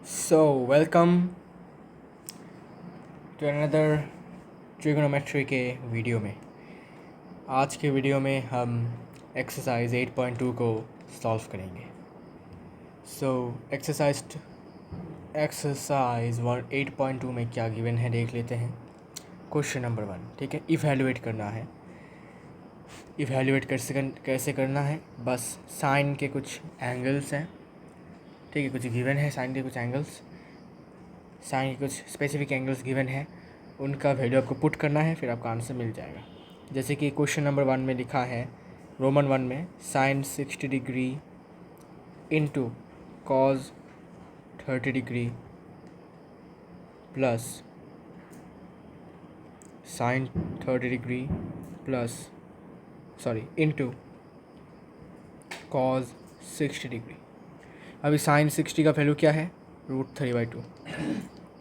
So, welcome to another trigonometry के video में। आज के वीडियो में हम एक्सरसाइज 8.2 को सॉल्व करेंगे। सो एक्सरसाइज 8.2 में क्या गिवन है देख लेते हैं। क्वेश्चन नंबर 1, ठीक है। इवैल्यूएट करना है। इवैल्यूएट कैसे करना है, बस साइन के कुछ एंगल्स हैं, ठीक है। कुछ गिवन है साइन के कुछ एंगल्स, साइन के कुछ स्पेसिफिक एंगल्स गिवन है, उनका वैल्यू आपको पुट करना है, फिर आपका आंसर मिल जाएगा। जैसे कि क्वेश्चन नंबर 1 में लिखा है, रोमन 1 में sine 60 degree into cos 30 degree plus sine 30 degree plus into cos 60 degree. अभी साइन 60 का वैल्यू क्या है, √3/2,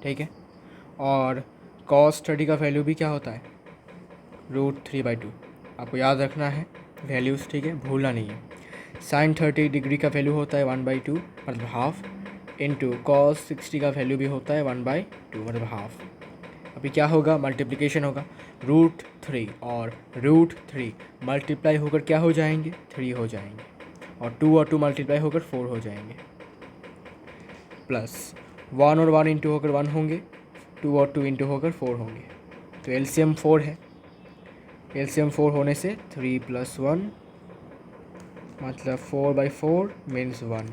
ठीक है। और कॉस 30 का वैल्यू भी क्या होता है, √3/2। आपको याद रखना है वैल्यूज़, ठीक है, भूलना नहीं है। साइन 30 डिग्री का वैल्यू होता है 1/2 मतलब हाफ, इंटू कॉस 60 का वैल्यू भी होता है 1/2 मतलब हाफ। अभी क्या होगा, मल्टीप्लिकेशन होगा। √3 और √3 मल्टीप्लाई होकर क्या हो जाएंगे, 3 हो जाएंगे, और 2 मल्टीप्लाई होकर 4 हो जाएंगे, प्लस 1 और 1 इंटू होकर 1 होंगे, 2 और 2 इंटू होकर 4 होंगे। तो एलसीएम 4 है। एलसीएम 4 होने से 3 + 1 मतलब 4/4 मीन्स 1।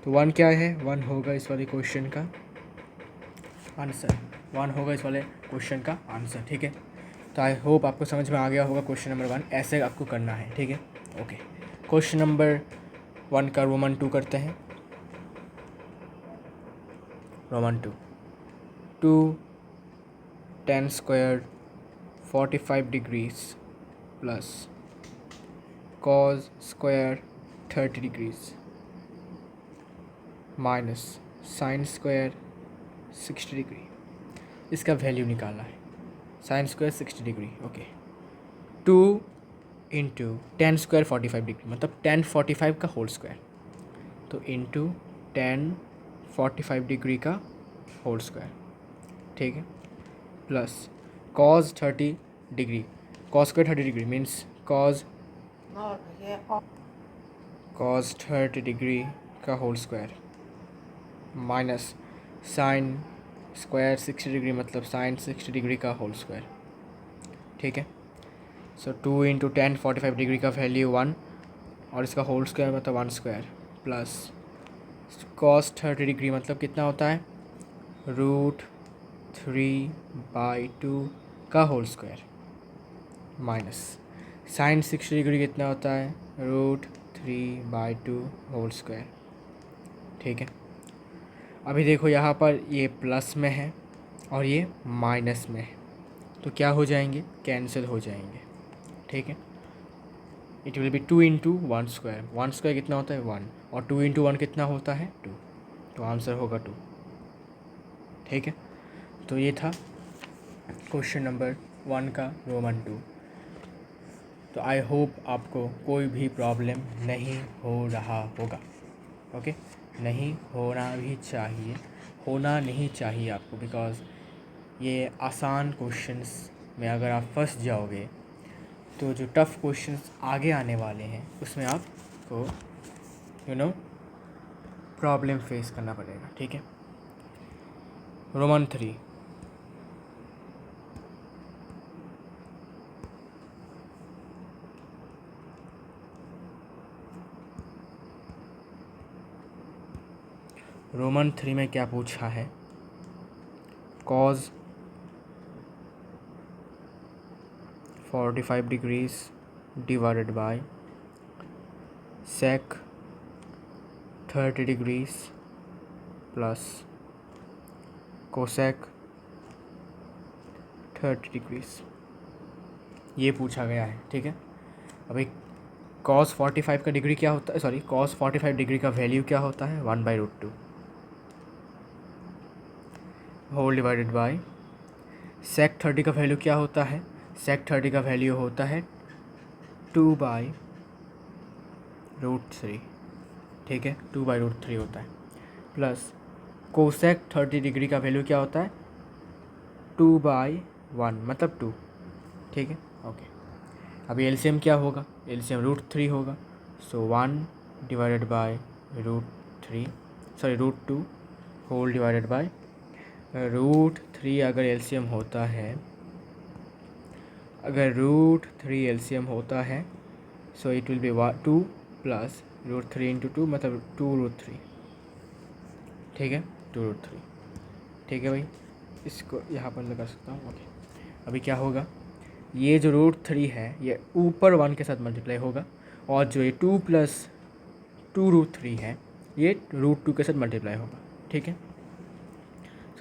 तो 1 क्या है, 1 होगा इस वाले क्वेश्चन का आंसर। 1 होगा इस वाले क्वेश्चन का आंसर, ठीक है। तो आई होप आपको समझ में आ गया होगा क्वेश्चन नंबर 1 ऐसे आपको करना है, ठीक है। ओके, क्वेश्चन नंबर 1 का रोमन 2 करते हैं। Roman 2 tan square 45 degrees plus cos square 30 degrees minus sine square 60 degree. इसका वैल्यू निकालना है। Sine square 60 degree, okay. 2 into tan square 45 degree मतलब tan 45 का होल स्क्वायर, तो इंटू tan 45 डिग्री का होल स्क्वायर, ठीक है, plus cos 30 degree, cos square 30 degree means cos 30 degree का whole square minus sine square 60 degree मतलब sign 60 degree का whole square, ठीक है। सो 2 इंटू tan 45 डिग्री का वैल्यू 1 और इसका होल स्क्वायर मतलब 1 स्क्वायर, प्लस cos 30 डिग्री मतलब कितना होता है, √3/2 का whole square minus sine 60 degree कितना होता है, √3/2 होल स्क्वायर, ठीक है। अभी देखो यहाँ पर ये प्लस में है और ये माइनस में है, तो क्या हो जाएंगे, कैंसिल हो जाएंगे, ठीक है। It will be 2 into 1 square, 1 square कितना होता है 1, और 2 इंटू 1 कितना होता है 2, तो आंसर होगा 2, ठीक है। तो ये था क्वेश्चन नंबर 1 का रोमन 2। तो आई होप आपको कोई भी प्रॉब्लम नहीं हो रहा होगा, ओके। नहीं होना भी चाहिए, होना नहीं चाहिए आपको, बिकॉज़ ये आसान क्वेश्चंस में अगर आप फंस जाओगे तो जो टफ़ क्वेश्चंस आगे आने वाले हैं उसमें आपको प्रॉब्लम फेस करना पड़ेगा, ठीक है। रोमन 3, रोमन 3 में क्या पूछा है, cos 45 degrees divided by sec 30 degrees plus cosec 30 degrees, ये पूछा गया है, ठीक है। अभी cos 45 का डिग्री क्या होता है, cos 45 डिग्री का वैल्यू क्या होता है, 1/√2 होल डिवाइडेड बाय सेक 30 का वैल्यू क्या होता है, सेक 30 का वैल्यू होता है 2/√3, ठीक है, 2/√3 होता है। प्लस कोसेक 30 डिग्री का वैल्यू क्या होता है 2/1 मतलब 2। ठीक है ओके। अभी एलसीएम क्या होगा, एलसीएम √3 होगा। So 1 divided by √2 whole divided by √3। अगर एलसीएम होता है, अगर √3 एलसीएम होता है so it will be 2 plus √3 into 2 मतलब 2√3। ठीक है 2√3। ठीक है भाई, इसको यहाँ पर लगा सकता हूँ ओके। अभी क्या होगा, ये जो √3 है ये ऊपर 1 के साथ मल्टीप्लाई होगा, और जो ये 2 प्लस 2√3 है ये √2 के साथ मल्टीप्लाई होगा। ठीक है,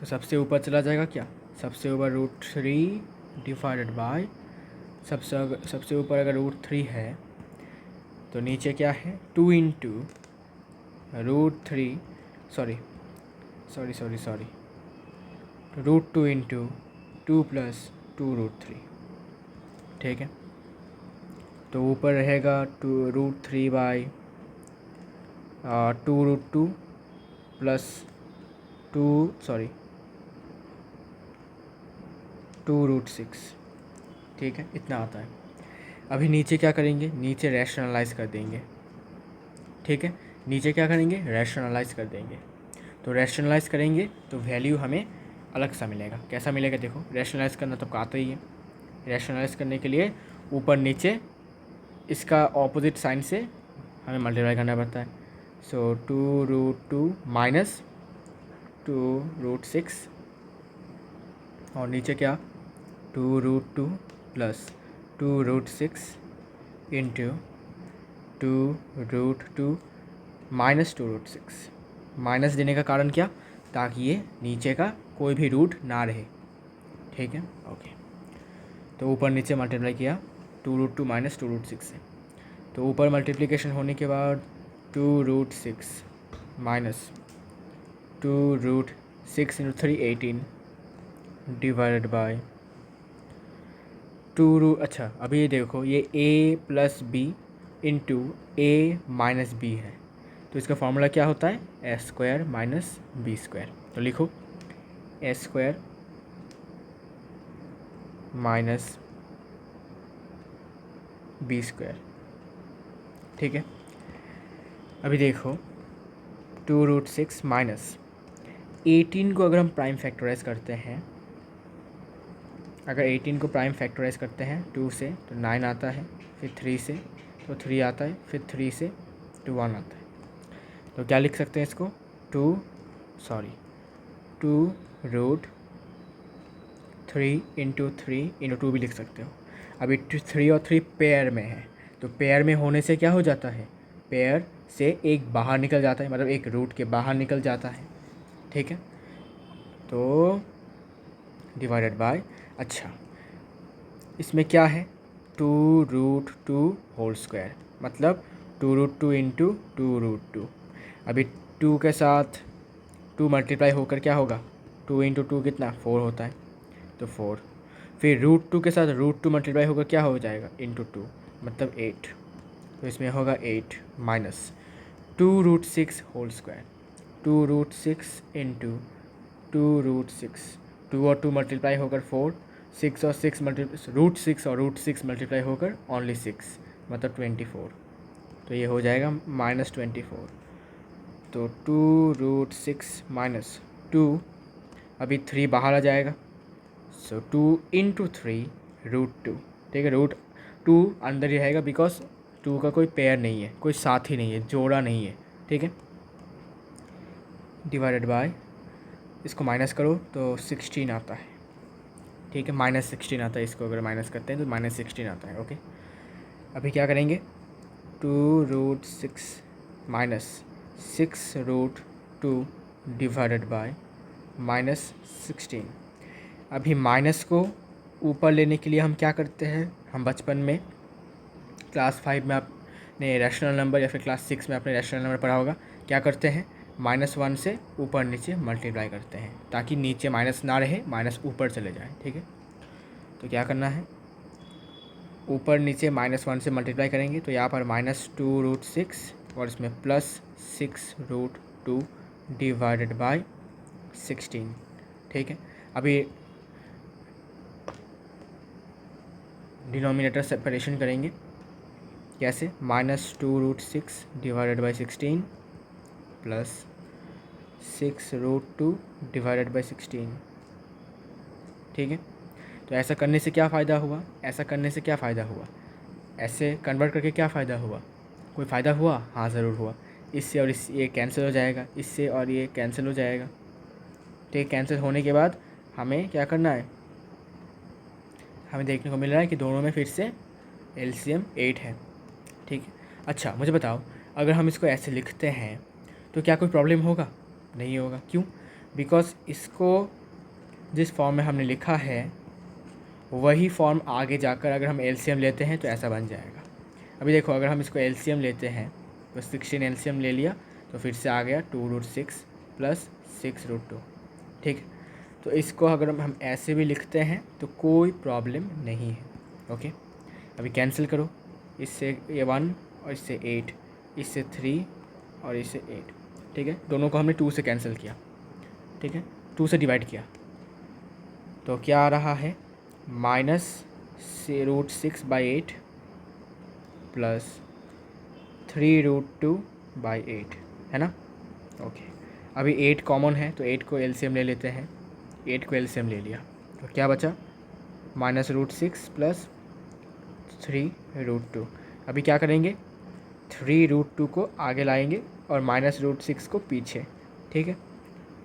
तो सबसे ऊपर चला जाएगा क्या, सबसे ऊपर √3 डिवाइडेड बाय सबसे ऊपर अगर √3 है तो नीचे क्या है 2 इंटू √3 √2 इंटू 2 प्लस 2√3। ठीक है, तो ऊपर रहेगा √3 बाई 2√2 प्लस 2√6। ठीक है, इतना आता है। अभी नीचे क्या करेंगे, नीचे रैशनलाइज कर देंगे। ठीक है, नीचे क्या करेंगे, रैशनलाइज कर देंगे। तो रैशनलाइज करेंगे तो वैल्यू हमें अलग सा मिलेगा। कैसा मिलेगा देखो, रैशनलाइज करना तो आता ही है। रैशनलाइज करने के लिए ऊपर नीचे इसका ऑपोजिट साइन से हमें मल्टीप्लाई करना पड़ता है। सो 2√2 माइनस 2√6 और नीचे क्या 2√2 प्लस 2√6 इंटू 2√2 माइनस 2√6। माइनस देने का कारण क्या, ताकि ये नीचे का कोई भी रूट ना रहे। ठीक है ओके, तो ऊपर नीचे मल्टीप्लाई किया 2√2 माइनस 2√6 से, तो ऊपर मल्टीप्लिकेशन होने के बाद 2√6 माइनस 2√6 इंटू 3 18 डिवाइडेड बाय अच्छा अभी ये देखो ये a plus B into A minus B है, तो इसका फॉर्मूला क्या होता है A square minus B square. तो लिखो A square minus B square. ठीक है, अभी देखो 2√6 माइनस 18 को अगर हम प्राइम फैक्टराइज करते हैं, अगर 18 को प्राइम फैक्टराइज करते हैं 2 से तो 9 आता है, फिर 3 से तो 3 आता है, फिर 3 से तो 1 आता है। तो क्या लिख सकते हैं इसको 2√3 इंटू 3 इंटू 2 भी लिख सकते हो। अभी 3 और 3 पेयर में है, तो पेयर में होने से क्या हो जाता है, पेयर से एक बाहर निकल जाता है, मतलब एक रूट के बाहर निकल जाता है। ठीक है, तो डिवाइडेड बाय अच्छा इसमें क्या है 2√2 होल स्क्वायर मतलब 2√2 इंटू 2√2। अभी 2 के साथ 2 मल्टीप्लाई होकर क्या होगा 2 इंटू 2 कितना 4 होता है, तो 4। फिर √2 के साथ √2 मल्टीप्लाई होकर क्या हो जाएगा इंटू 2 मतलब 8, तो इसमें होगा 8 माइनस 2√6 होल स्क्वायर 2√6 इंटू 2√6। 2 और 2 मल्टीप्लाई होकर 4, 6 और 6 √6 मल्टीप्लाई होकर ओनली 6 मतलब 24, तो ये हो जाएगा माइनस 24। तो 2√6 माइनस 2, अभी 3 बाहर आ जाएगा, सो 2 इंटू 3√2। ठीक है, √2 अंदर ही रहेगा बिकॉज 2 का कोई पेयर नहीं है, कोई साथी नहीं है, जोड़ा नहीं है। ठीक है, डिवाइडेड बाय इसको माइनस करो तो 16 आता है। ठीक है, माइनस 16 आता है, इसको अगर माइनस करते हैं तो माइनस 16 आता है। ओके, अभी क्या करेंगे 2√6 माइनस 6√2 डिवाइडेड बाय माइनस 16। अभी माइनस को ऊपर लेने के लिए हम क्या करते हैं, हम बचपन में क्लास 5 में आपने रैशनल नंबर या फिर क्लास 6 में आपने रैशनल नंबर पढ़ा होगा, क्या करते हैं -1 से ऊपर नीचे मल्टीप्लाई करते हैं ताकि नीचे माइनस ना रहे, माइनस ऊपर चले जाए। ठीक है, तो क्या करना है ऊपर नीचे -1 से मल्टीप्लाई करेंगे तो यहाँ पर -2√6 और इसमें +6√2 डिवाइडेड बाय 16। ठीक है, अभी डिनोमिनेटर सेपरेशन करेंगे। कैसे? -2√6 divided by 16 plus 6√2 divided by 16। ठीक है, तो ऐसा करने से क्या फ़ायदा हुआ? ऐसा करने से क्या फ़ायदा हुआ? ऐसे कन्वर्ट करके क्या फ़ायदा हुआ? कोई फ़ायदा हुआ? हाँ ज़रूर हुआ। इससे और इस ये कैंसिल हो जाएगा, इससे और ये कैंसिल हो जाएगा। ठीक, कैंसिल होने के बाद हमें क्या करना है? हमें देखने को मिल रहा है कि दोनों में फिर से एलसीएम 8 है। ठीक है, अच्छा मुझे बताओ, अगर हम इसको ऐसे लिखते हैं तो क्या कोई प्रॉब्लम होगा? नहीं होगा। क्यों? बिकॉज इसको जिस फॉर्म में हमने लिखा है वही फॉर्म आगे जाकर अगर हम एलसीएम लेते हैं तो ऐसा बन जाएगा। अभी देखो, अगर हम इसको एलसीएम लेते हैं तो 16 एलसीएम ले लिया तो फिर से आ गया 2√6 प्लस 6√2। ठीक, तो इसको अगर हम ऐसे भी लिखते हैं तो कोई प्रॉब्लम नहीं है। ओके, अभी कैंसिल करो, इससे ये 1 और इससे 8, इससे 3 और इससे 8। ठीक है, दोनों को हमने 2 से कैंसिल किया। ठीक है, 2 से डिवाइड किया तो क्या आ रहा है? -√6/8 प्लस 3√2/8, है ना? ओके, अभी 8 कॉमन है तो 8 को एलसीएम ले लेते हैं। 8 को एलसीएम ले लिया तो क्या बचा? -√6 प्लस 3√2। अभी क्या करेंगे? 3√2 को आगे लाएंगे और -√6 को पीछे। ठीक है,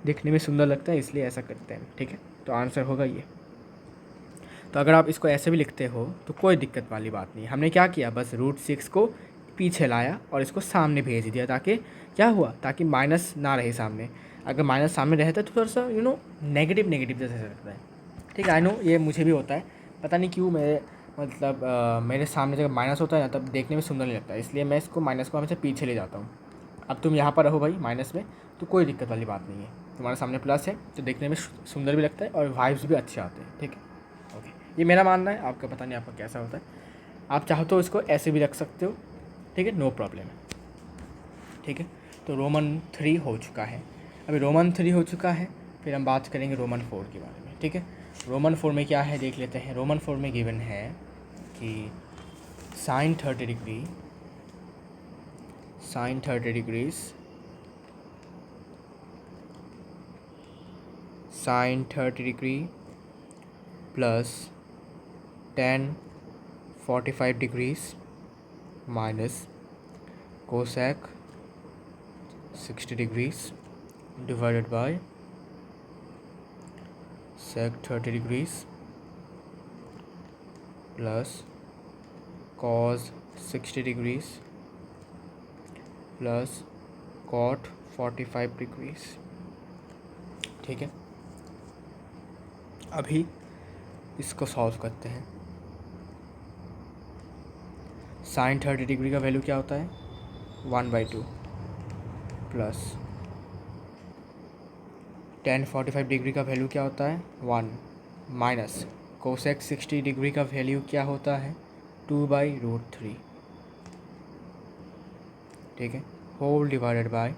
दिखने में सुंदर लगता है इसलिए ऐसा करते हैं। ठीक है, तो आंसर होगा ये। तो अगर आप इसको ऐसे भी लिखते हो तो कोई दिक्कत वाली बात नहीं। हमने क्या किया? बस √6 को पीछे लाया और इसको सामने भेज दिया, ताकि क्या हुआ? ताकि माइनस ना रहे सामने। अगर माइनस सामने रहता है तो थोड़ा सा नेगेटिव नेगेटिव जैसे लगता है। ठीक है, आई नो ये मुझे भी होता है, पता नहीं क्यों मेरे मतलब मेरे सामने जब माइनस होता है ना तब देखने में सुंदर नहीं लगता है, इसलिए मैं इसको माइनस को हमेशा पीछे ले जाता हूँ। अब तुम यहाँ पर रहो भाई माइनस में तो कोई दिक्कत वाली बात नहीं है, तुम्हारे सामने प्लस है तो देखने में सुंदर भी लगता है और वाइब्स भी अच्छे आते हैं। ठीक है, ओके, ये मेरा मानना है, आपका पता नहीं आपका कैसा होता है। आप चाहो तो इसको ऐसे भी रख सकते हो। ठीक है, नो प्रॉब्लम। ठीक है, तो रोमन 3 हो चुका है। अभी रोमन 3 हो चुका है, फिर हम बात करेंगे रोमन 4 के बारे में। ठीक है, रोमन 4 में क्या है देख लेते हैं। रोमन 4 में गिवन है कि sin 30 degree sin 30 degrees sin 30 degree plus tan 45 degrees minus cosec 60 degrees divided bye sec 30 degrees plus cos 60 degrees plus cot 45 degrees. ठीक है, अभी इसको सॉल्व करते हैं। sin 30 डिग्री का वैल्यू क्या होता है? 1/2 प्लस tan 45 डिग्री का वैल्यू क्या होता है? 1 माइनस कोसेक 60 डिग्री का वैल्यू क्या होता है? 2/√3। ठीक है, whole divided by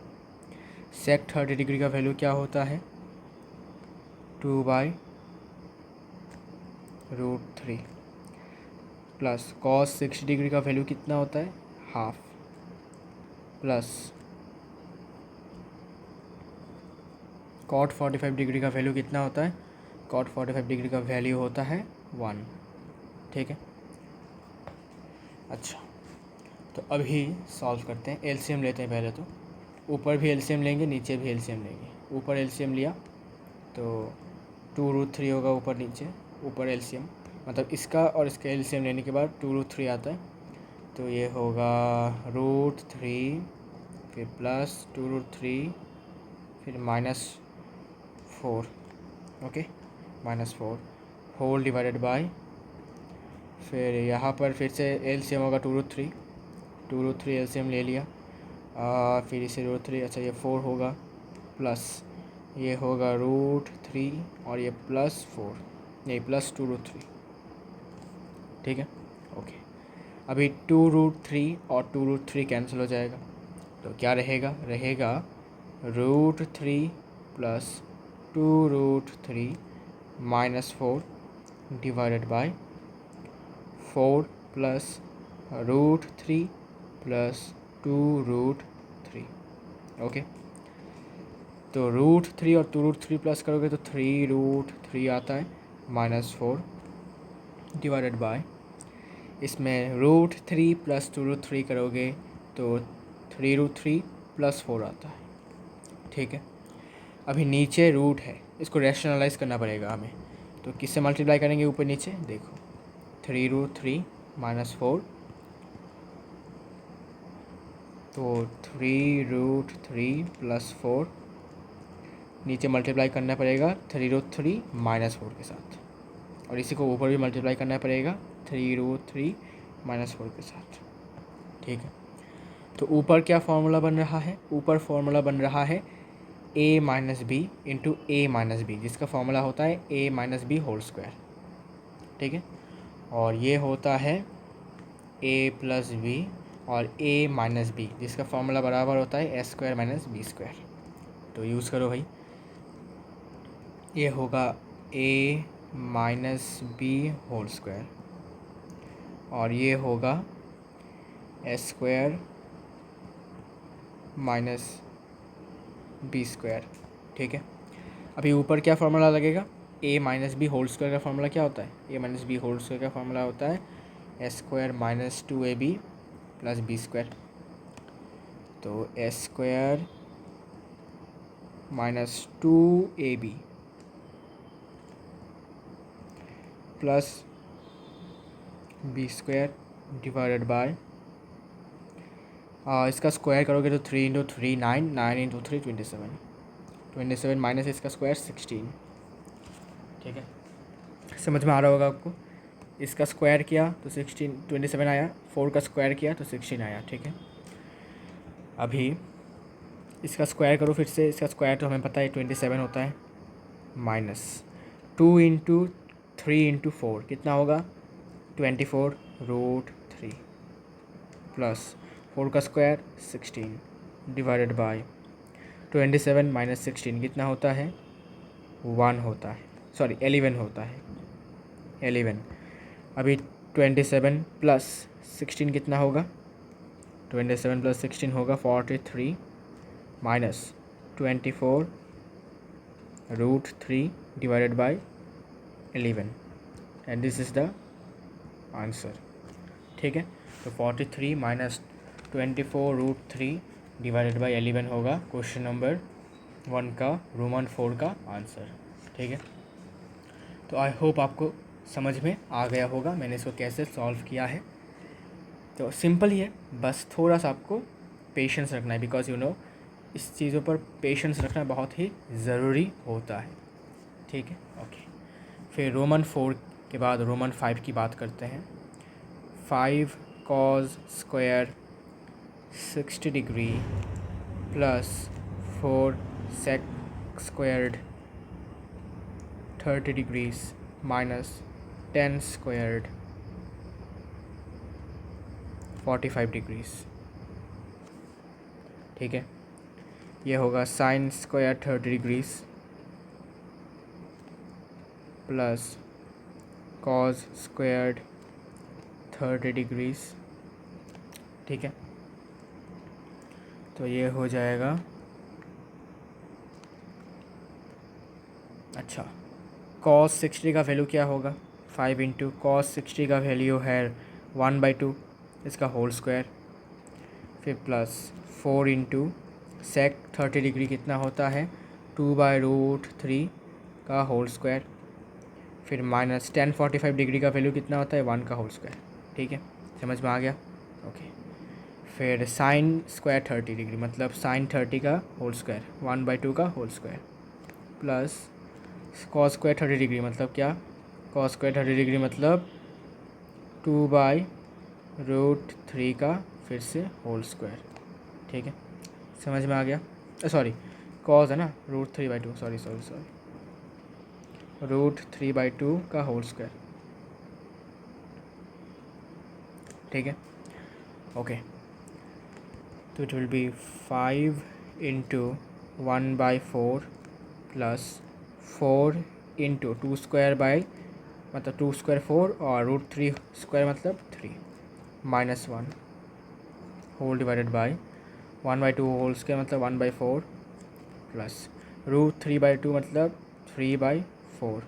sec 30 degree का वैल्यू क्या होता है? 2/√3 प्लस कॉस 60 डिग्री का वैल्यू कितना होता है? हाफ प्लस कॉट 45 डिग्री का वैल्यू कितना होता है? कॉट 45 डिग्री का वैल्यू होता है 1। ठीक है, अच्छा तो अभी सॉल्व करते हैं। एलसीएम लेते हैं पहले, तो ऊपर भी एलसीएम लेंगे नीचे भी एलसीएम लेंगे। ऊपर एलसीएम लिया तो 2√3 होगा ऊपर नीचे। ऊपर एलसीएम मतलब इसका और इसका एलसीएम लेने के बाद 2√3 आता है, तो ये होगा √3 फिर प्लस 2√3 फिर -4। ओके, -4 होल डिवाइडेड बाय, फिर यहाँ पर फिर से एलसीएम होगा 2√3 एलसीएम ले लिया। फिर इसे √3, अच्छा ये 4 होगा प्लस ये होगा √3 और ये +4 नहीं +2√3। ठीक है, ओके, अभी 2√3 और 2√3 कैंसिल हो जाएगा तो क्या रहेगा? रहेगा root three plus 2√3 minus 4 divided by 4 plus √3 plus 2√3। Okay, तो √3 और 2√3 प्लस करोगे तो 3√3 आता है माइनस 4 डिवाइडेड बाय, इसमें √3 प्लस 2√3 करोगे तो 3√3 प्लस 4 आता है। ठीक है, अभी नीचे रूट है, इसको रैशनलाइज करना पड़ेगा हमें, तो किससे मल्टीप्लाई करेंगे ऊपर नीचे? देखो 3√3 माइनस 4, तो 3√3 प्लस 4, नीचे मल्टीप्लाई करना पड़ेगा 3√3 माइनस 4 के साथ, और इसी को ऊपर भी मल्टीप्लाई करना पड़ेगा 3√3 माइनस 4 के साथ। ठीक है, तो ऊपर क्या फॉर्मूला बन रहा है? ऊपर फॉर्मूला बन रहा है a minus B into A minus B, जिसका फॉर्मूला होता है a minus B whole square. ठीक है, और ये होता है a प्लस बी और a माइनस बी, जिसका फॉर्मूला बराबर होता है a square minus B square. तो यूज़ करो भाई, ये होगा a minus B whole square और ये होगा a square minus B square. ठीक है, अभी ऊपर क्या फार्मूला लगेगा? a minus B whole square का फार्मूला क्या होता है? a minus B whole square का फार्मूला होता है a square minus 2ab plus B square. तो a square minus 2ab plus B square divided by, इसका स्क्वायर करोगे तो 3 इंटू 3 9, 9 इंटू 3 27, 27 माइनस इसका स्क्वायर 16। ठीक है, समझ में आ रहा होगा आपको? इसका स्क्वायर किया तो 16 27 आया, 4 का स्क्वायर किया तो 16 आया। ठीक है, अभी इसका स्क्वायर करो फिर से, इसका स्क्वायर तो हमें पता है 27 होता है, माइनस 2 इंटू 3 इंटू 4 कितना होगा? 24√3 प्लस 4 का स्क्वायर 16 डिवाइडेड बाय 27 माइनस 16 कितना होता है? 1 होता है, सॉरी 11 होता है, 11। अभी 27 प्लस 16 कितना होगा? 27 प्लस 16 होगा 43 minus 24√3 divided by 11, and this is the answer. ठीक है, तो 43 माइनस 24√3 डिवाइडेड बाय 11 होगा क्वेश्चन नंबर 1 का रोमन 4 का आंसर। ठीक है, तो आई होप आपको समझ में आ गया होगा मैंने इसको कैसे सॉल्व किया है। तो सिंपल ही है, बस थोड़ा सा आपको पेशेंस रखना है, बिकॉज यू नो इस चीज़ों पर पेशेंस रखना बहुत ही ज़रूरी होता है। ठीक है, ओके। फिर रोमन 4 के बाद रोमन 5 की बात करते हैं। 5 cos square 60 degree plus 4 sec squared 30 degrees minus 10 squared 45 degrees. ठीक है, ये होगा sign square 30 degrees plus cos squared 30 degrees. ठीक है, तो ये हो जाएगा, अच्छा कॉस 60 का वैल्यू क्या होगा? 5 इंटू कॉस 60 का वैल्यू है 1/2 इसका होल स्क्वायर, फिर प्लस 4 इंटू सेक 30 डिग्री कितना होता है? 2/√3 का होल स्क्वायर, फिर माइनस 10 45 डिग्री का वैल्यू कितना होता है? 1 का होल स्क्वायर। ठीक है, समझ में आ गया? ओके, फिर साइन स्क्वायर 30 डिग्री मतलब साइन 30 का होल स्क्वायर 1/2 का whole square plus cos square 30 degree मतलब क्या? कॉस स्क्वायर 30 डिग्री मतलब 2/√3 का फिर से होल स्क्वायर। ठीक है, समझ में आ गया? सॉरी कॉस है ना, √3/2, सॉरी √3/2 का होल स्क्वायर। ठीक है, ओके, तो it will be 5 into 1/4 plus 4 into 2 square by मतलब 2 स्क्वायर 4 और √3 स्क्वायर मतलब 3 -1 whole divided by 1/2 whole square मतलब 1/4 प्लस √3/2 मतलब 3/4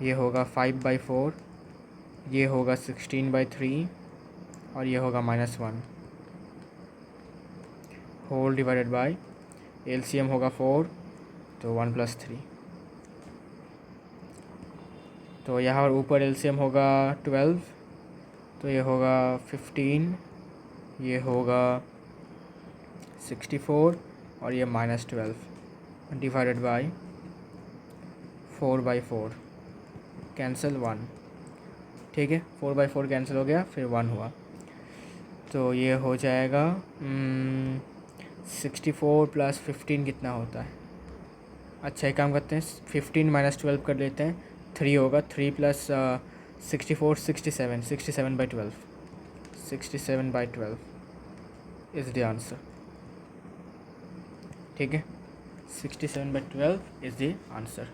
ये होगा 5/4 ये होगा 16/3 और ये होगा -1 होल डिवाइडेड बाई एलसीएम होगा 4 तो 1 + 3 तो यहाँ ऊपर एलसीएम होगा 12 तो ये होगा 15 ये होगा 64 और ये -12 डिवाइडेड बाई 4/4 कैंसिल 1 ठीक है 4/4 कैंसिल हो गया फिर 1 हुआ तो ये हो जाएगा 64 + 15 कितना होता है। अच्छा एक काम करते हैं 15 - 12 कर लेते हैं 3 होगा 3 + 64 67 67/12 67/12 इज़ द आंसर ठीक है 67/12 is the answer.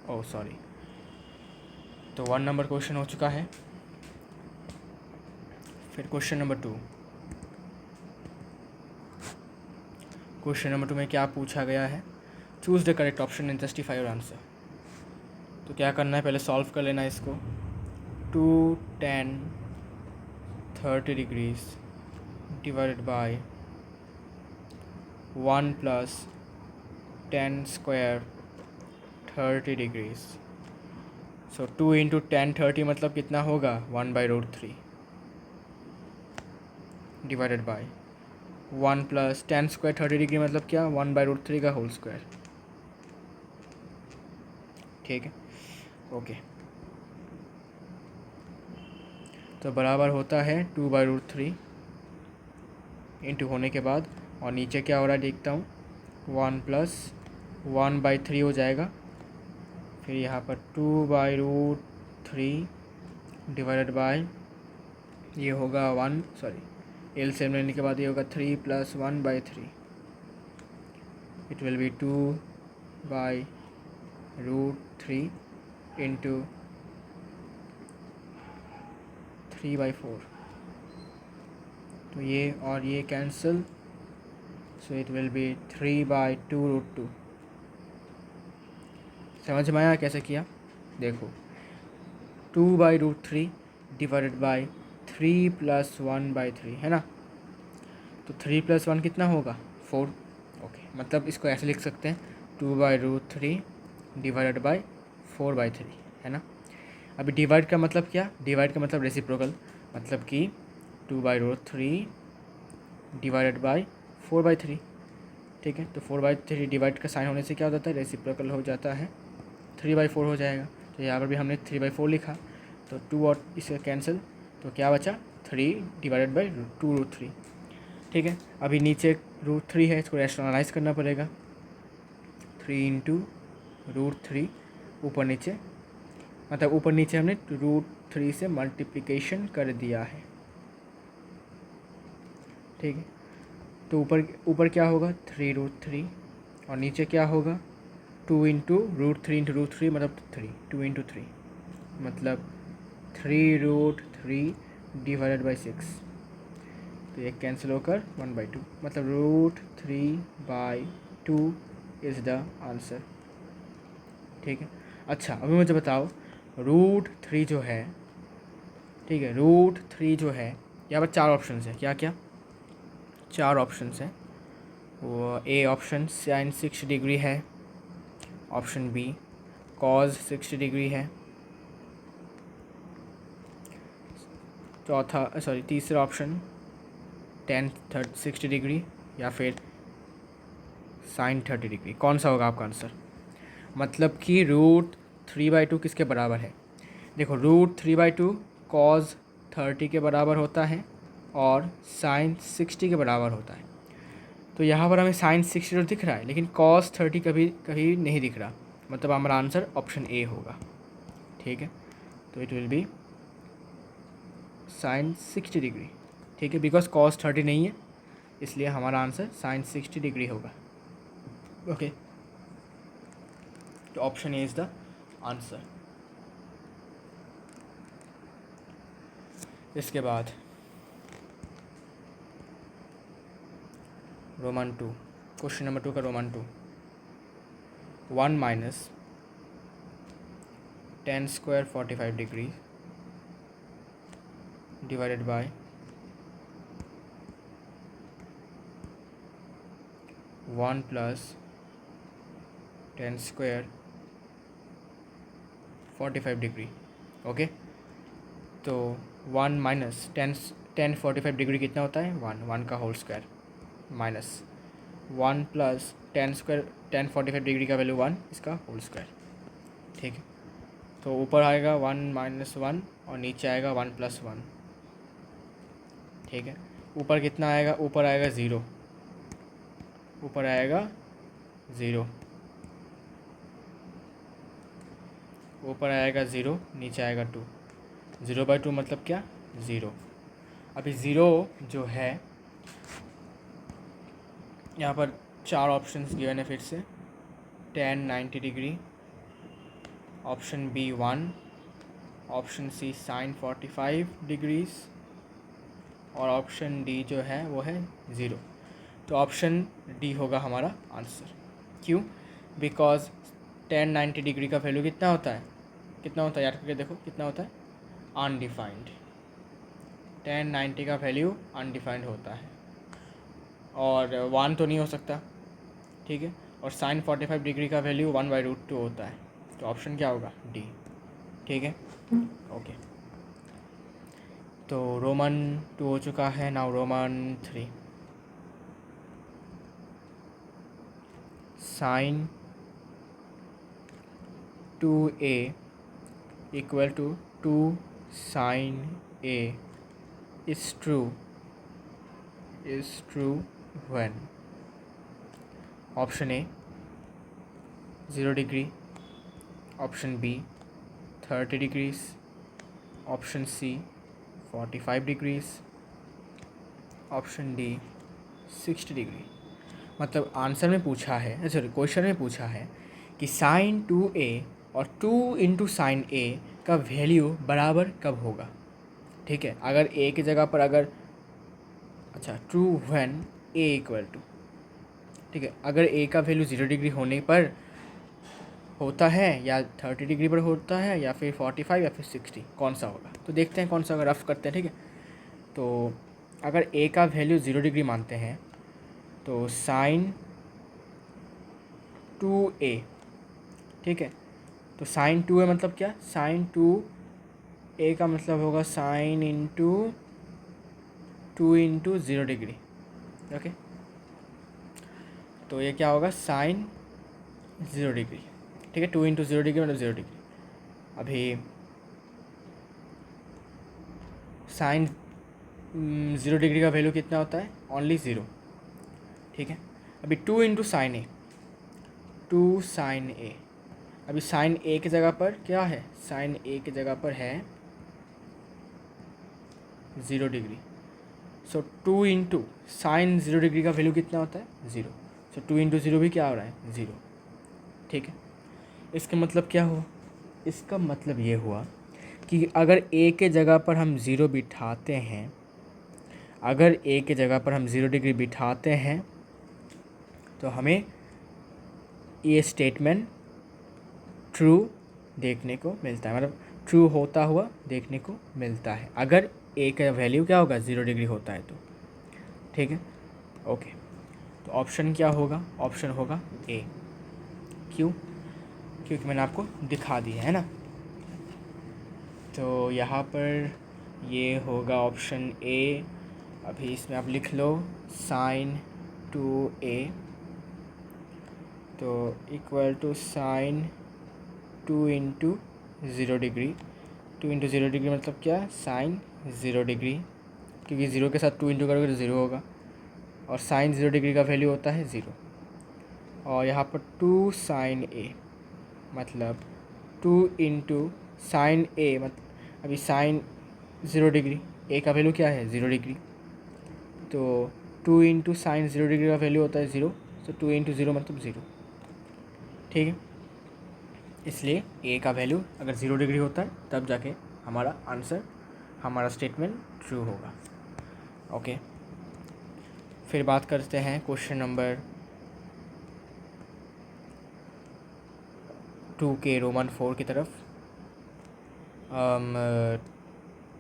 Oh sorry तो 1 नंबर क्वेश्चन हो चुका है। फिर क्वेश्चन नंबर 2 क्वेश्चन नंबर 2 में क्या पूछा गया है choose the correct option and justify your answer. तो क्या करना है पहले सॉल्व कर लेना है इसको 2 10 30 degrees divided by 1 + 10 square 30 degrees so 2 × 10 30 मतलब कितना होगा 1/√3 डिवाइडेड बाय 1 + 10 स्क्वायर 30 डिग्री मतलब क्या 1/√3 का होल स्क्वायर ठीक है ओके तो बराबर होता है 2/√3 इंटू होने के बाद और नीचे क्या हो रहा है देखता हूँ 1 + 1/3 हो जाएगा फिर यहाँ पर 2/√3 डिवाइडेड बाय ये होगा 1 सॉरी एलसीएम लेने के बाद ये होगा 3 + 1/3 इट विल बी 2/√3 इंटू 3/4 तो ये और ये cancel so it will be 3/2√2 समझ में आया कैसे किया देखो 2/√3 डिवाइडेड बाय 3 + 1/3 है ना तो 3 + 1 कितना होगा 4 ओके मतलब इसको ऐसे लिख सकते हैं 2/√3 डिवाइडेड बाय 4/3 है ना। अभी डिवाइड का मतलब क्या डिवाइड का मतलब रेसिप्रोकल मतलब कि 2/√3 डिवाइडेड बाय 4/3 ठीक है तो 4/3 डिवाइड का साइन होने से क्या हो जाता है रेसिप्रोकल हो जाता है 3/4 हो जाएगा तो यहाँ पर भी हमने 3/4 लिखा तो 2 और इसे कैंसिल तो क्या बचा 3 डिवाइडेड बाई 2√3 ठीक है। अभी नीचे √3 है इसको रैशनलाइज करना पड़ेगा 3 × √3 ऊपर नीचे मतलब ऊपर नीचे हमने √3 से मल्टीप्लिकेशन कर दिया है ठीक है तो ऊपर क्या होगा 3√3 और नीचे क्या होगा 2 × √3 × √3 मतलब 3 2 × 3 मतलब 3√3 डिवाइडेड बाई 6 तो ये कैंसिल होकर 1/2 मतलब √3/2 इज़ द आंसर ठीक है। अच्छा अभी मुझे बताओ √3 जो है ठीक है √3 जो है यहाँ पर 4 ऑप्शन है क्या क्या 4 ऑप्शन हैं वो ए ऑप्शन sin 60 डिग्री है ऑप्शन बी cos 60 डिग्री है तीसरा ऑप्शन tan 60 डिग्री या फिर sin 30 डिग्री कौन सा होगा आपका आंसर मतलब कि √3/2 किसके बराबर है देखो √3/2 cos 30 के बराबर होता है और sin 60 के बराबर होता है तो यहाँ पर हमें sin 60 तो दिख रहा है लेकिन cos 30 कभी कभी नहीं दिख रहा मतलब हमारा आंसर ऑप्शन ए होगा ठीक है तो it will be sin 60 degree ठीक है बिकॉज cos 30 नहीं है इसलिए हमारा आंसर साइन 60 डिग्री होगा। ओके, तो option A is the answer. इसके बाद रोमन 2, क्वेश्चन नंबर 2 का Roman 2, 1 minus ten square 45 degree divided by 1 plus ten square 45 degree. Okay, तो 1 माइनस टेन 45 डिग्री कितना होता है? 1 का whole square minus 1 plus tan 45 degree का वैल्यू 1, इसका होल स्क्वायर। ठीक है, तो ऊपर आएगा 1 माइनस 1 और नीचे आएगा 1 प्लस 1। ठीक है, ऊपर कितना आएगा? ऊपर आएगा 0, ऊपर आएगा 0, ऊपर आएगा 0, नीचे आएगा 2। 0/2 मतलब क्या? 0। अभी 0 जो है, यहाँ पर 4 ऑप्शंस गिवन है फिर से, tan 90 degree, option B 1, option C sine 45 degrees और ऑप्शन डी जो है वो है 0। तो ऑप्शन डी होगा हमारा आंसर। क्यों? बिकॉज tan 90 डिग्री का वैल्यू कितना होता है? कितना होता है याद करके देखो, कितना होता है? अनडिफाइंड। tan 90 का वैल्यू अनडिफाइंड होता है और 1 तो नहीं हो सकता। ठीक है, और साइन 45 डिग्री का वैल्यू 1/√2 होता है। तो ऑप्शन क्या होगा? डी। ठीक है, ओके। तो रोमन 2 हो चुका है, now roman 3। Sine 2a equal to 2 sine a is true when option A 0 degree, option B 30 degrees, option C 45 degrees, option D 60 degree. मतलब आंसर में पूछा है, सॉरी क्वेश्चन में पूछा है कि साइन 2a और 2 इंटू साइन a का वैल्यू बराबर कब होगा। ठीक है, अगर a की जगह पर अगर true when a equal to, ठीक है, अगर a का वैल्यू 0 डिग्री होने पर होता है या 30 डिग्री पर होता है या फिर 45 या फिर 60, कौन सा होगा? तो देखते हैं कौन सा होगा, रफ करते हैं। ठीक है, तो अगर a का वैल्यू 0 डिग्री मानते हैं तो साइन 2a, ठीक है, तो साइन 2a मतलब क्या? साइन 2a का मतलब होगा sine into 2 into 0 degree. Okay, तो ये क्या होगा? Sine 0 degree. ठीक है, 2 इंटू 0 डिग्री मतलब 0 डिग्री। अभी साइन 0 डिग्री का वैल्यू कितना होता है? ओनली 0। ठीक है, अभी 2 इंटू साइन ए, 2 साइन ए, अभी साइन ए की जगह पर क्या है? साइन ए की जगह पर है 0 डिग्री। सो 2 इंटू साइन 0 डिग्री का वैल्यू कितना होता है? 0। सो 2 इंटू 0 भी क्या हो रहा है? 0। ठीक है, इसका मतलब क्या हुआ? इसका मतलब ये हुआ कि अगर ए के जगह पर हम 0 बिठाते हैं, अगर ए के जगह पर हम 0 डिग्री बिठाते हैं तो हमें ये स्टेटमेंट ट्रू देखने को मिलता है, मतलब ट्रू होता हुआ देखने को मिलता है अगर ए का वैल्यू क्या होगा? 0 डिग्री होता है तो। ठीक है, ओके, तो ऑप्शन क्या होगा? ऑप्शन होगा ए। क्यों? क्योंकि मैंने आपको दिखा दिया है ना। तो यहाँ पर ये होगा ऑप्शन ए। अभी इसमें आप लिख लो साइन 2a तो equal to sine 2 into 0 degree. 2 into 0 degree मतलब क्या? साइन 0 डिग्री, क्योंकि 0 के साथ 2 इंटू करोगे तो 0 होगा और साइन 0 डिग्री का वैल्यू होता है 0। और यहाँ पर 2 साइन a मतलब 2 इंटू साइन a, मतलब अभी साइन 0 डिग्री, a का वैल्यू क्या है? 0 डिग्री, तो 2 इंटू साइन 0 डिग्री का वैल्यू होता है 0, तो 2 इंटू 0 मतलब 0, ठीक है। इसलिए ए का वैल्यू अगर 0 डिग्री होता है तब जाके हमारा आंसर, हमारा स्टेटमेंट ट्रू होगा। ओके, फिर बात करते हैं क्वेश्चन नंबर 2 के रोमन 4 की तरफ।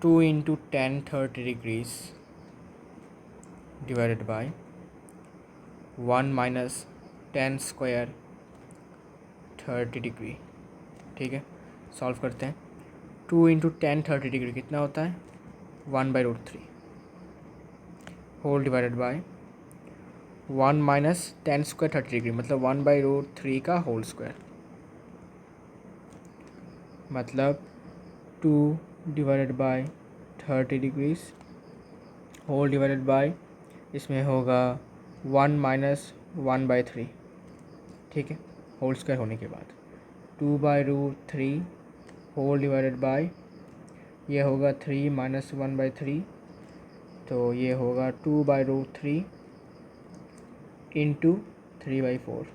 2 into 10 30 degrees divided by 1 minus 10 square 30 degree, ठीक है। सॉल्व करते हैं। 2 इंटू 10 30 डिग्री कितना होता है 1/√3 whole divided by 1 minus 10 square 30 degree मतलब 1/√3 का होल स्क्वायर, मतलब 2 divided by 30 degrees whole divided by, इसमें होगा 1 माइनस 1/3, ठीक है, होल स्क्वायर होने के बाद 2/√3 होल डिवाइडेड बाय, ये होगा 3 माइनस 1/3, तो ये होगा 2/√3 इंटू 3/4,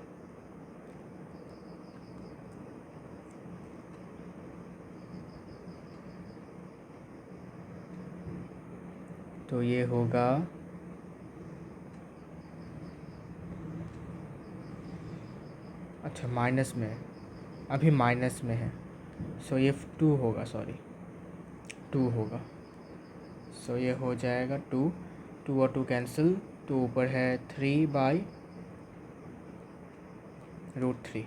तो ये होगा अच्छा माइनस में है, अभी माइनस में है, सो ये 2 होगा, सॉरी 2 होगा, सो ये हो जाएगा 2 और 2 कैंसिल, तो ऊपर है 3/√3,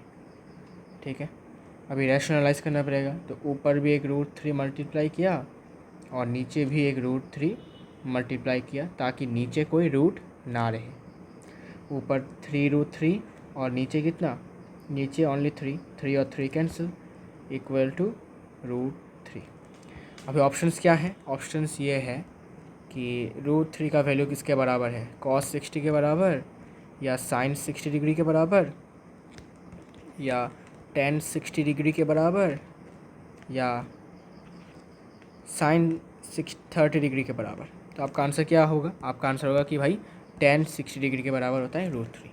ठीक है। अभी रैशनलाइज करना पड़ेगा, तो ऊपर भी एक √3 मल्टीप्लाई किया और नीचे भी एक √3 मल्टीप्लाई किया ताकि नीचे कोई रूट ना रहे। ऊपर 3√3 और नीचे कितना, नीचे ओनली 3 और 3 कैंसिल इक्वल टू √3। अभी ऑप्शंस क्या है, ऑप्शंस ये है कि √3 का वैल्यू किसके बराबर है, cos 60 के बराबर, या sin 60 डिग्री के बराबर, या tan 60 डिग्री के बराबर, या sin 30 डिग्री के बराबर। तो आपका आंसर क्या होगा, आपका आंसर होगा कि भाई tan 60 डिग्री के बराबर होता है √3,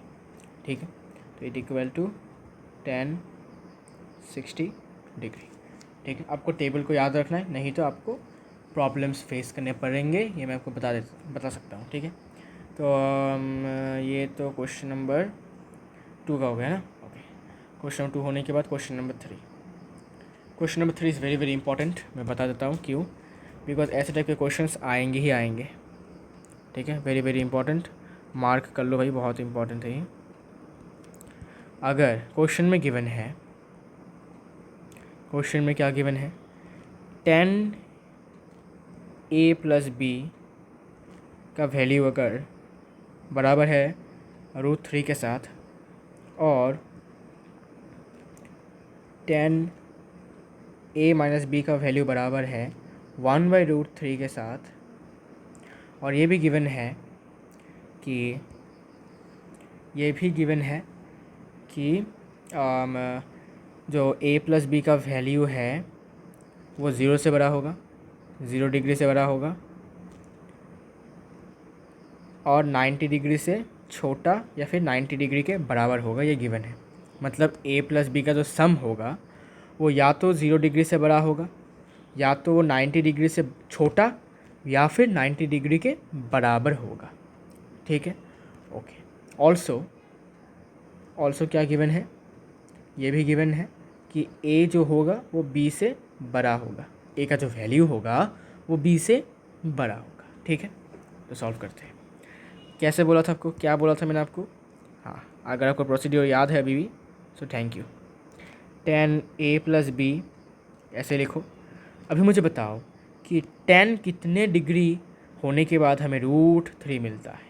ठीक है। तो it equal to tan 60 degree, ठीक है। आपको टेबल को याद रखना है, नहीं तो आपको प्रॉब्लम्स फेस करने पड़ेंगे, ये मैं आपको बता सकता हूँ, ठीक है। तो ये तो क्वेश्चन नंबर 2 का हो गया ना। ओके, क्वेश्चन नंबर 2 होने के बाद question number 3। Question number 3 is very very important, मैं बता देता हूँ क्यों, बिकॉज ऐसे टाइप के क्वेश्चंस आएंगे ही आएंगे, ठीक है। वेरी वेरी इंपॉर्टेंट, मार्क कर लो भाई, बहुत इंपॉर्टेंट है ये। अगर क्वेश्चन में गिवन है, क्वेश्चन में क्या गिवन है, 10a + b का वैल्यू अगर बराबर है √3 के साथ और 10a - b का वैल्यू बराबर है 1/√3 के साथ, और ये भी गिवन है कि जो a + b का वैल्यू है वो 0 से बड़ा होगा, 0 डिग्री से बड़ा होगा, और 90 डिग्री से छोटा या फिर 90 डिग्री के बराबर होगा, ये गिवन है। मतलब a + b का जो सम होगा वो या तो 0 डिग्री से बड़ा होगा, या तो वो 90 डिग्री से छोटा, या फिर 90 डिग्री के बराबर होगा, ठीक है। ओके, ऑल्सो क्या गिवन है, ये भी गिवन है कि a जो होगा वो b से बड़ा होगा, a का जो वैल्यू होगा वो b से बड़ा होगा, ठीक है। तो सॉल्व करते हैं। कैसे बोला था आपको, क्या बोला था मैंने आपको, हाँ, अगर आपको प्रोसीड्यूर याद है अभी भी, so thank you. 10a + b ऐसे लिखो। अभी मुझे बताओ कि 10 कितने डिग्री होने के बाद हमें √3 मिलता है,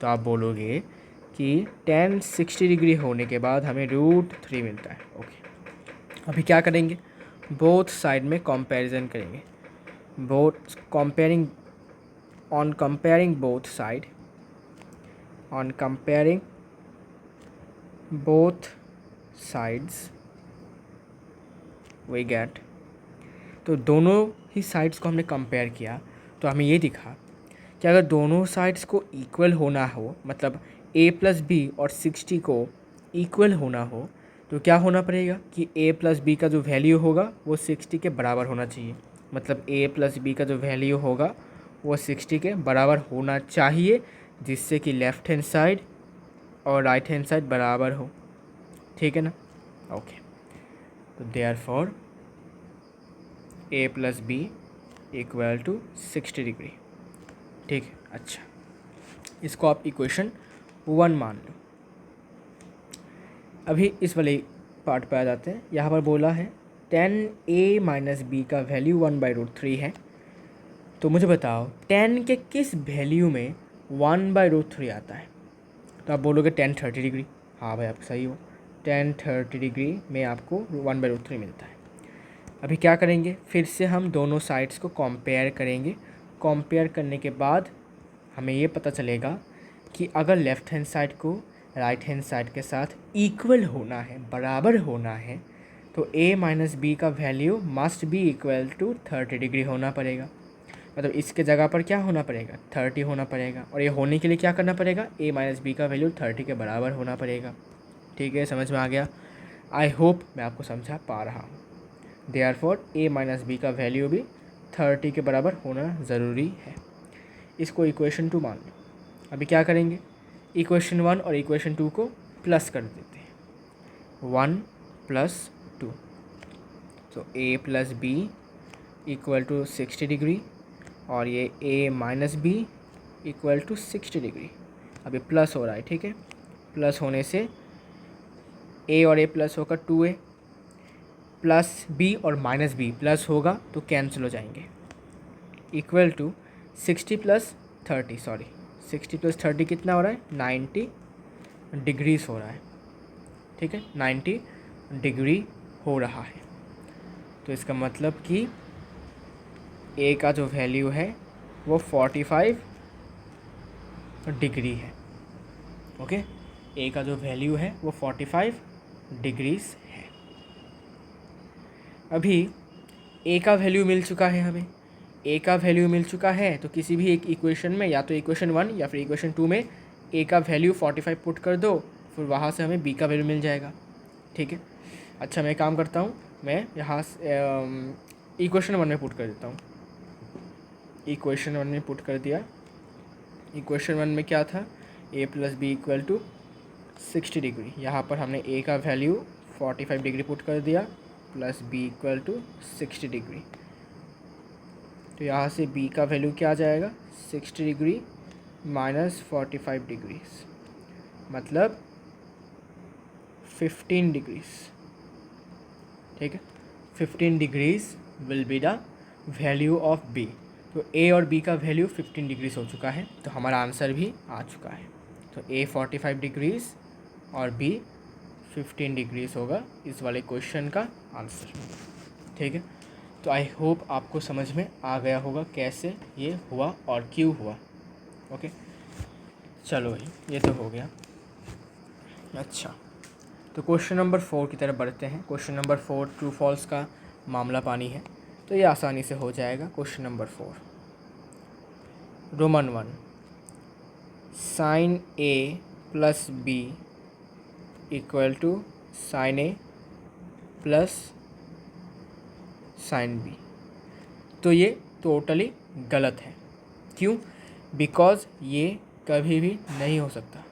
तो आप बोलोगे कि 10 60 डिग्री होने के बाद हमें √3 मिलता है। ओके, अभी क्या करेंगे, बोथ साइड में कंपैरिजन करेंगे, on comparing both sides we get, तो दोनों ही साइड्स को हमने कंपेयर किया तो हमें ये दिखा कि अगर दोनों साइड्स को इक्वल होना हो, मतलब a प्लस बी और 60 को इक्वल होना हो, तो क्या होना पड़ेगा कि a प्लस बी का जो वैल्यू होगा वो 60 के बराबर होना चाहिए। मतलब a प्लस बी का जो वैल्यू होगा वो 60 के बराबर होना चाहिए, जिससे कि लेफ़्ट हैंड साइड और राइट हैंड साइड बराबर हो। ठीक है ना? ओके, तो therefore a plus B equal to 60 degree. ठीक है, अच्छा, इसको आप इक्वेशन 1 मान लो। अभी इस वाले पार्ट पे आ जाते हैं। यहाँ पर बोला है 10a माइनस बी का वैल्यू 1/√3 है। तो मुझे बताओ 10 के किस वैल्यू में 1/√3 आता है? तो आप बोलोगे 10 30 डिग्री। हाँ भाई, आप सही हो, 10 30 डिग्री में आपको 1/√3 मिलता है। अभी क्या करेंगे, फिर से हम दोनों साइड्स को कंपेयर करेंगे। कंपेयर करने के बाद हमें ये पता चलेगा कि अगर लेफ़्ट हैंड साइड को राइट हैंड साइड के साथ इक्वल होना है, बराबर होना है, तो a माइनस बी का value must be equal to 30 degree होना पड़ेगा। मतलब इसके जगह पर क्या होना पड़ेगा, 30 होना पड़ेगा। और ये होने के लिए क्या करना पड़ेगा, a माइनस बी का वैल्यू 30 के बराबर होना पड़ेगा। ठीक है, समझ में आ गया? आई होप मैं आपको समझा पा रहा हूँ। देयरफॉर a माइनस बी का वैल्यू भी 30 के बराबर होना ज़रूरी है। इसको इक्वेशन 2 मान लो। अभी क्या करेंगे, इक्वेशन 1 और इक्वेशन 2 को प्लस कर देते हैं, 1 + 2। तो a plus B equal to 60 degree और ये a minus B equal to 60 degree. अभी प्लस हो रहा है, ठीक है। प्लस होने से a और a प्लस होकर 2a, प्लस b और माइनस b प्लस होगा तो कैंसिल हो जाएंगे, इक्वल टू 60 + 30, सॉरी 60 + 30 कितना हो रहा है, 90 डिग्रीज हो रहा है। ठीक है, 90 डिग्री हो रहा है। तो इसका मतलब कि a का जो वैल्यू है वो 45 डिग्री है। ओके, a का जो वैल्यू है वो 45 डिग्रीज है। अभी a का वैल्यू मिल चुका है हमें, a का वैल्यू मिल चुका है, तो किसी भी एक इक्वेशन में, या तो इक्वेशन 1 या फिर इक्वेशन 2 में a का वैल्यू 45 पुट कर दो, फिर वहाँ से हमें b का वैल्यू मिल जाएगा। ठीक है, अच्छा मैं काम करता हूँ, मैं यहाँ इक्वेशन 1 में पुट कर देता हूँ। इक्वेशन 1 में पुट कर दिया। इक्वेशन 1 में क्या था, a plus B equal to 60 degree. यहाँ पर हमने a का वैल्यू 45 डिग्री पुट कर दिया, plus b equal to 60 degree. तो यहाँ से b का वैल्यू क्या आ जाएगा, 60 डिग्री माइनस 45 डिग्रीज, मतलब 15 डिग्रीज। ठीक है, 15 degrees will be the value of b। तो a और b का वैल्यू 15 डिग्रीज हो चुका है, तो हमारा आंसर भी आ चुका है। तो a 45 डिग्रीज और b 15 डिग्रीज होगा इस वाले क्वेश्चन का आंसर। ठीक है, तो आई होप आपको समझ में आ गया होगा कैसे ये हुआ और क्यों हुआ। ओके, चलो भाई, ये तो हो गया। अच्छा, तो क्वेश्चन नंबर 4 की तरफ बढ़ते हैं। क्वेश्चन नंबर 4 ट्रू फॉल्स का मामला पानी है, तो ये आसानी से हो जाएगा। Question number 4, Roman 1, sine a plus B equal to sine a plus sine B. तो ये टोटली गलत है। क्यों? बिकॉज़ ये कभी भी नहीं हो सकता।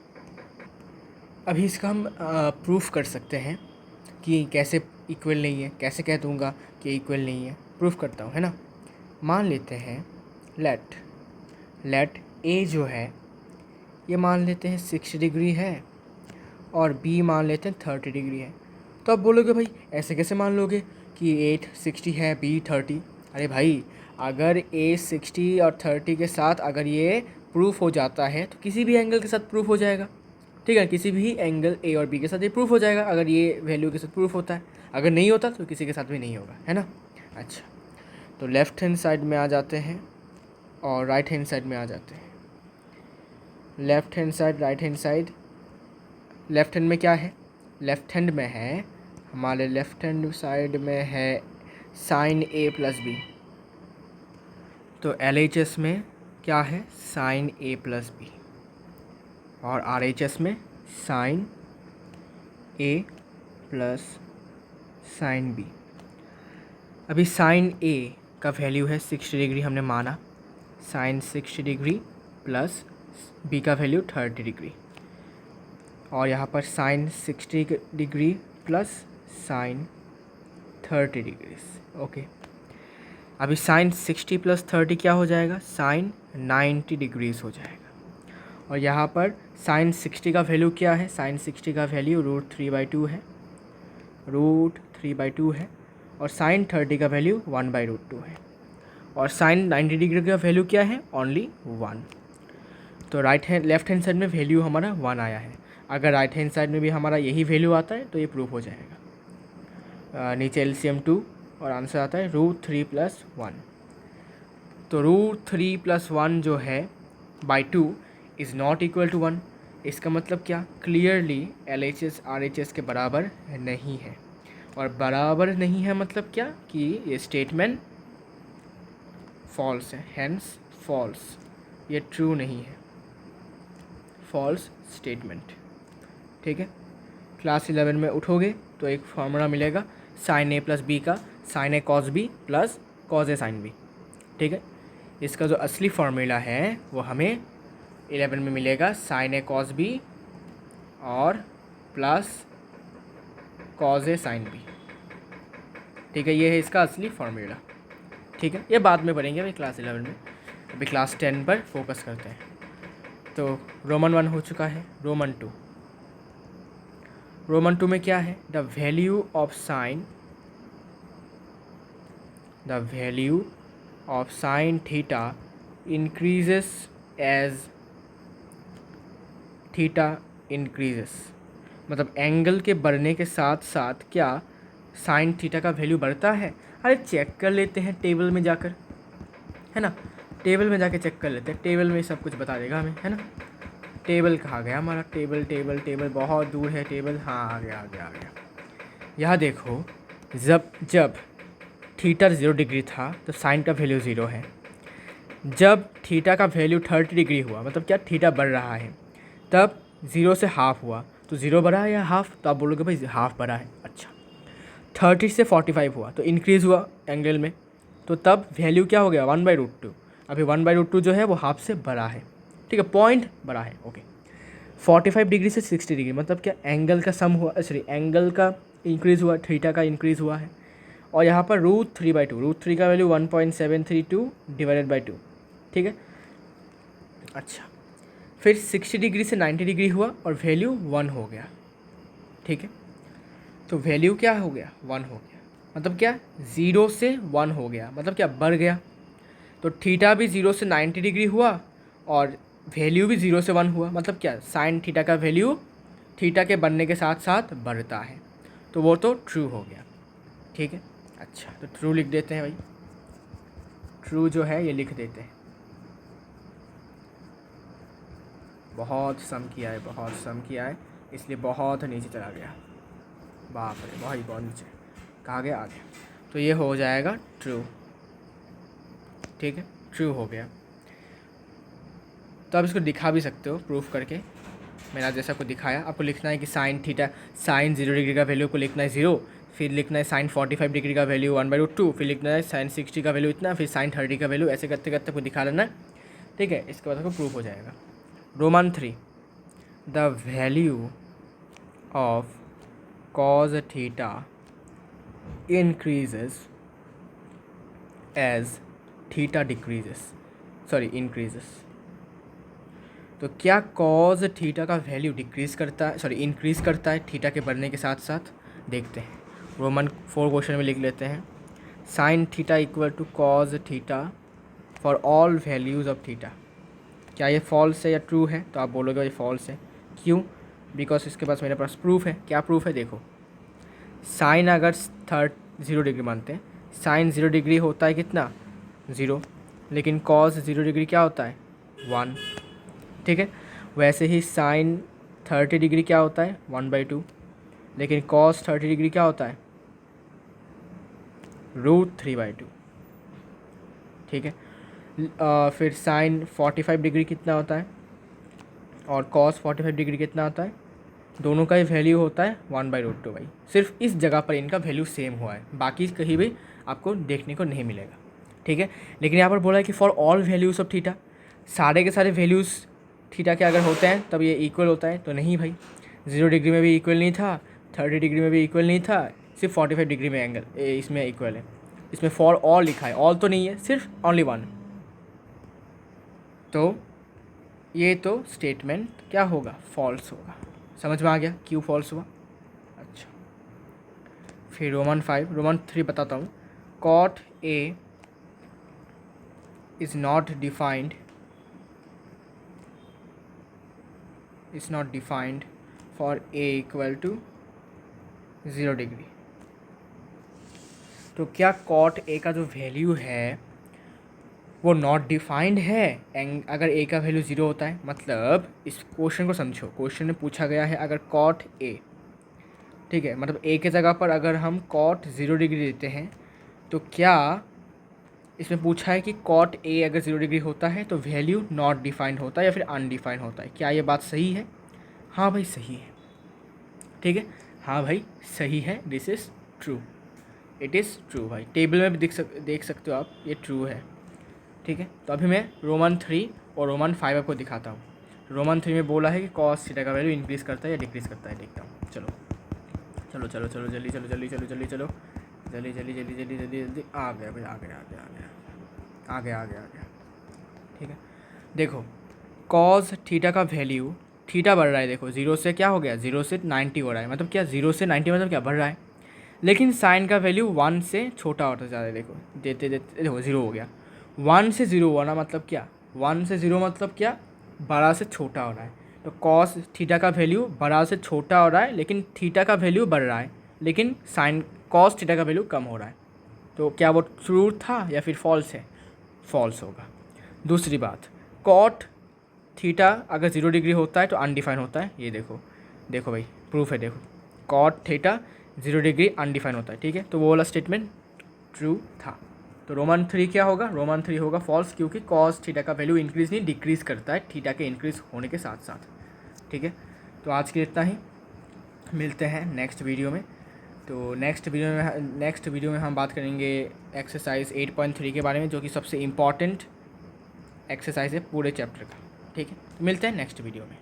अभी इसका हम प्रूफ कर सकते हैं कि कैसे इक्वल नहीं है, कैसे कह दूँगा कि इक्वल नहीं है। प्रूफ करता हूँ, है ना। मान लेते हैं लेट a जो है ये मान लेते हैं 60 डिग्री है और b मान लेते हैं 30 डिग्री है। तो आप बोलोगे भाई ऐसे कैसे मान लोगे कि a 60 है b 30? अरे भाई, अगर a 60 और 30 के साथ अगर ये प्रूफ हो जाता है तो किसी भी एंगल के साथ प्रूफ हो जाएगा। ठीक है, किसी भी एंगल a और b के साथ ये प्रूफ हो जाएगा अगर ये वैल्यू के साथ प्रूफ होता है। अगर नहीं होता तो किसी के साथ भी नहीं होगा, है ना। अच्छा, तो लेफ़्ट हैंड साइड में आ जाते हैं और राइट हैंड साइड में आ जाते हैं। Left hand side, right hand side. Left hand में क्या है, लेफ़्ट हैंड में है हमारे लेफ़्ट हैंड साइड में है साइन a प्लस बी। तो LHS में क्या है, साइन ए प्लस बी, और RHS में sine A plus sine B. अभी साइन ए का वैल्यू है 60 डिग्री, हमने माना साइन 60 डिग्री प्लस बी का वैल्यू 30 डिग्री, और यहाँ पर sine 60 degree plus sine 30 degree. Okay, अभी साइन 60 प्लस 30 क्या हो जाएगा, साइन 90 डिग्रीज हो जाएगा। और यहाँ पर साइन 60 का वैल्यू क्या है, साइन 60 का वैल्यू √3/2 है, √3/2 है, और साइन 30 का वैल्यू 1/√2 है, और साइन 90 डिग्री का वैल्यू क्या है, ओनली 1। तो लेफ्ट हैंड साइड में वैल्यू हमारा 1 आया है। अगर राइट हैंड साइड में भी हमारा यही वैल्यू आता है तो ये प्रूफ हो जाएगा। नीचे LCM 2 और आंसर आता है √3 + 1। तो √3 + 1 जो है by 2 is not equal to 1। इसका मतलब क्या, क्लियरली LHS RHS के बराबर नहीं है, और बराबर नहीं है मतलब क्या कि ये स्टेटमेंट फॉल्स है, हैंस फॉल्स, ये ट्रू नहीं है, फॉल्स स्टेटमेंट। ठीक है, क्लास 11 में उठोगे तो एक फार्मूला मिलेगा साइन ए प्लस बी का, sign A cos B plus cos A sine B. ठीक है, इसका जो असली फार्मूला है वो हमें 11 में मिलेगा, साइन ए कॉस बी और plus cos A sine B. ठीक है, ये है इसका असली फार्मूला। ठीक है, ये बाद में पढ़ेंगे अभी क्लास 11 में, अभी क्लास 10 पर फोकस करते हैं। तो रोमन 1 हो चुका है। रोमन 2 में क्या है, the value of sine theta increases as theta increases. मतलब एंगल के बढ़ने के साथ साथ क्या साइन थीटा का वैल्यू बढ़ता है। अरे चेक कर लेते हैं टेबल में जाकर, है ना, टेबल में जाके चेक कर लेते हैं, टेबल में सब कुछ बता देगा हमें, है ना। टेबल कहाँ गया हमारा, टेबल बहुत दूर है टेबल, हाँ आ गया। यहाँ देखो, जब थीटा 0 डिग्री था तो साइन का वैल्यू 0 है। जब थीटा का वैल्यू 30 डिग्री हुआ, मतलब क्या थीटा बढ़ रहा है, तब 0 से हाफ हुआ, तो 0 बढ़ा है या हाफ, तो आप बोलोगे भाई हाफ बढ़ा है। अच्छा, 30 से 45 हुआ तो इंक्रीज़ हुआ एंगल में, तो तब वैल्यू क्या हो गया, 1/√2। अभी 1/√2 जो है वो हाफ से बड़ा है। ठीक है, पॉइंट बड़ा है। ओके, 45 डिग्री से 60 डिग्री मतलब क्या, एंगल का सम हुआ, सॉरी एंगल का इंक्रीज़ हुआ, थीटा का इंक्रीज़ हुआ है। और यहाँ पर √3/2, √3 का वैल्यू 1.732 / 2। ठीक है, अच्छा, फिर 60 डिग्री से 90 डिग्री हुआ और वैल्यू 1 हो गया। ठीक है, तो वैल्यू क्या हो गया, 1 हो गया, मतलब क्या 0 से 1 हो गया, मतलब क्या बढ़ गया। तो थीटा भी 0 से 90 डिग्री हुआ और वैल्यू भी 0 से 1 हुआ, मतलब क्या साइन थीटा का वैल्यू थीटा के बढ़ने के साथ साथ बढ़ता है, तो वो तो ट्रू हो गया। ठीक है, अच्छा, तो ट्रू लिख देते हैं भाई, ट्रू जो है ये लिख देते हैं। बहुत सम किया है इसलिए बहुत नीचे चला गया, बाप रे बहुत नीचे, कहाँ गया, आ गया, तो ये हो जाएगा ट्रू। ठीक है, ट्रू हो गया। तो आप इसको दिखा भी सकते हो प्रूफ करके, मैंने जैसा को दिखाया। आपको लिखना है कि साइन 0 डिग्री का वैल्यू को लिखना है 0, फिर लिखना है साइन 45 डिग्री का वैल्यू 1/√2, फिर लिखना है साइन 60 का वैल्यू इतना, फिर साइन 30 का वैल्यू, ऐसे करते करते आपको दिखा लेना है। ठीक है, इसके बाद आपको प्रूफ हो जाएगा। Roman 3, the value of cos theta increases as theta increases. तो क्या कॉज थीटा का वैल्यू इंक्रीज़ करता है थीटा के बढ़ने के साथ साथ, देखते हैं। रोमन 4 क्वेश्चन में लिख लेते हैं, sine theta equal to cos theta for all values of theta. क्या ये फॉल्स है या ट्रू है, तो आप बोलोगे ये फॉल्स है। क्यों, बिकॉज इसके पास मेरे पास प्रूफ है। क्या प्रूफ है, देखो, साइन अगर 0 डिग्री मानते हैं, साइन 0 डिग्री होता है कितना, 0, लेकिन कॉस 0 डिग्री क्या होता है, 1। ठीक है, वैसे ही साइन 30 डिग्री क्या होता है, 1/2, लेकिन कॉस 30 डिग्री क्या होता है, √3/2। ठीक है, फिर साइन 45 डिग्री कितना होता है और कॉस 45 डिग्री कितना होता है, दोनों का ही वैल्यू होता है 1/√2 भाई। सिर्फ इस जगह पर इनका वैल्यू सेम हुआ है, बाकी कहीं भी आपको देखने को नहीं मिलेगा, ठीक है। लेकिन यहाँ पर बोला है कि for all values of theta, सारे के सारे वैल्यूज़ थीटा के अगर होते हैं तब ये इक्वल होता है, तो नहीं भाई, 0 डिग्री में भी इक्वल नहीं था, 30 डिग्री में भी इक्वल नहीं था, सिर्फ 45 डिग्री में एंगल इसमें इक्वल है। इसमें फॉर ऑल लिखा है, ऑल तो नहीं है, सिर्फ ओनली वन। तो ये तो स्टेटमेंट क्या होगा, फॉल्स होगा। समझ में आ गया क्यों फॉल्स हुआ। अच्छा, फिर रोमन 3 बताता हूँ। Cot A is not defined for A equal to 0 degree. तो क्या कॉट ए का जो वैल्यू है वो नॉट डिफाइंड है अगर ए का वैल्यू 0 होता है। मतलब इस क्वेश्चन को समझो, क्वेश्चन में पूछा गया है अगर कॉट ए, ठीक है, मतलब ए के जगह पर अगर हम कॉट 0 डिग्री देते हैं तो क्या इसमें पूछा है कि कॉट ए अगर 0 डिग्री होता है तो वैल्यू नॉट डिफाइंड होता है या फिर अनडिफाइंड होता है। क्या ये बात सही है? हाँ भाई सही है, ठीक है, हाँ भाई सही है, this is true, it is true भाई। टेबल में भी देख सकते हो आप, ये ट्रू है, ठीक है। तो अभी मैं रोमन 3 और रोमन 5 आपको दिखाता हूँ। रोमन 3 में बोला है कि कॉस थीटा का वैल्यू इंक्रीज़ करता है या डिक्रीज़ करता है, देखता हूँ। चलो चलो चलो चलो जल्दी चलो जल्दी चलो जल्दी चलो जल्दी जल्दी जल्दी जल्दी जल्दी जल्दी आ गया भाई, आ गया आ गया आ गया आ गया आ गया आ गया, ठीक है। देखो कॉस थीटा का वैल्यू, थीटा बढ़ रहा है, देखो 0 से क्या हो गया, 0 से 90 हो रहा है, मतलब क्या 0 से 90 मतलब क्या बढ़ रहा है। लेकिन साइन का वैल्यू 1 से छोटा होता जा रहा है, देखो देते देते देखो 0 हो गया। 1 से 0 होना मतलब क्या, 1 से 0 मतलब क्या, बड़ा से छोटा हो रहा है। तो कॉस थीटा का वैल्यू बड़ा से छोटा हो रहा है, लेकिन थीटा का वैल्यू बढ़ रहा है, लेकिन साइन कॉस थीटा का वैल्यू कम हो रहा है। तो क्या वो ट्रू था या फिर फॉल्स है? फॉल्स होगा। दूसरी बात, कॉट थीटा अगर 0 डिग्री होता है तो अनडिफाइन होता है, ये देखो, देखो भाई प्रूफ है, देखो कॉट थीटा 0 डिग्री अनडिफाइन होता है, ठीक है। तो वो वाला स्टेटमेंट ट्रू था। तो रोमन 3 क्या होगा, रोमन 3 होगा फॉल्स, क्योंकि कॉस थीटा का वैल्यू इंक्रीज़ नहीं डिक्रीज़ करता है थीटा के इंक्रीज़ होने के साथ साथ, ठीक है। तो आज के इतना ही, मिलते हैं नेक्स्ट वीडियो में। तो नेक्स्ट वीडियो में हम बात करेंगे एक्सरसाइज 8.3 के बारे में, जो कि सबसे इम्पॉर्टेंट एक्सरसाइज है पूरे चैप्टर का, ठीक है। तो मिलते हैं नेक्स्ट वीडियो में।